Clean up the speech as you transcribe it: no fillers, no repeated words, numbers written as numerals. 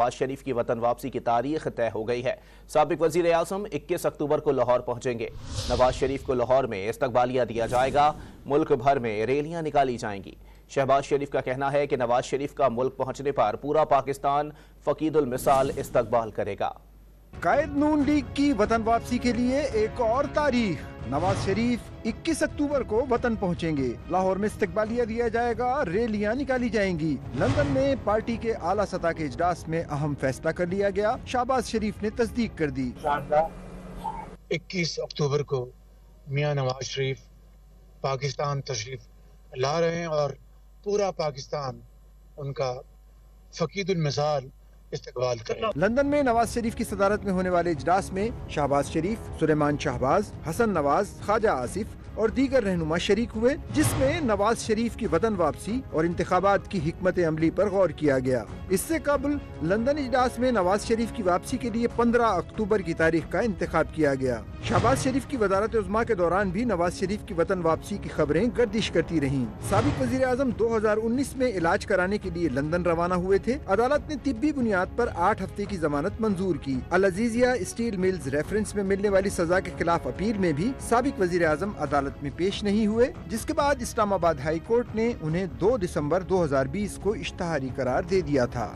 शहबाज शरीफ की वतन वापसी की तारीख तय हो गई है। साबिक वजीर आज़म 21 अक्टूबर को लाहौर पहुंचेंगे। नवाज शरीफ को लाहौर में इस्तकबालिया दिया जाएगा। मुल्क भर में रैलियां निकाली जाएंगी। शहबाज शरीफ का कहना है कि नवाज शरीफ का मुल्क पहुंचने पर पूरा पाकिस्तान फकीदुल मिसाल इस्तकबाल करेगा। कायद नून लीग की वतन वापसी के लिए एक और तारीख। नवाज शरीफ 21 अक्टूबर को वतन पहुंचेंगे। लाहौर में इस्तकबालिया दिया जाएगा, रैलियां निकाली जाएंगी। लंदन में पार्टी के आला सतह के इजलास में अहम फैसला कर लिया गया। शहबाज शरीफ ने तस्दीक कर दी। 21 अक्टूबर को मियां नवाज शरीफ पाकिस्तान तशरीफ ला रहे हैं और पूरा पाकिस्तान उनका फकीदुल मिसाल इस्तकबाल करें। लंदन में नवाज शरीफ की सदारत में होने वाले इजलास में शहबाज शरीफ, सुलेमान शहबाज, हसन नवाज, ख्वाजा आसिफ और दीगर रहनुमा शरीक हुए, जिसमें नवाज शरीफ की वतन वापसी और इंतखाबात की हिकमत अमली पर गौर किया गया। इससे कबल लंदन इजलास में नवाज शरीफ की वापसी के लिए 15 अक्टूबर की तारीख का इंतखाब किया गया। शहबाज शरीफ की वजारत उज़्मा के दौरान भी नवाज शरीफ की वतन वापसी की खबरें गर्दिश करती रहीं। साबिक वजीर आज़म 2019 में इलाज कराने के लिए लंदन रवाना हुए थे। अदालत ने तिब्बी बुनियाद पर 8 हफ्ते की जमानत मंजूर की। अल अजीजिया स्टील मिल्स रेफरेंस में मिलने वाली सजा के खिलाफ अपील में भी साबिक वजीर आज़म अदालत में पेश नहीं हुए, जिसके बाद इस्लामाबाद हाई कोर्ट ने उन्हें 2 दिसंबर 2020 को इश्तिहारी करार दे दिया था।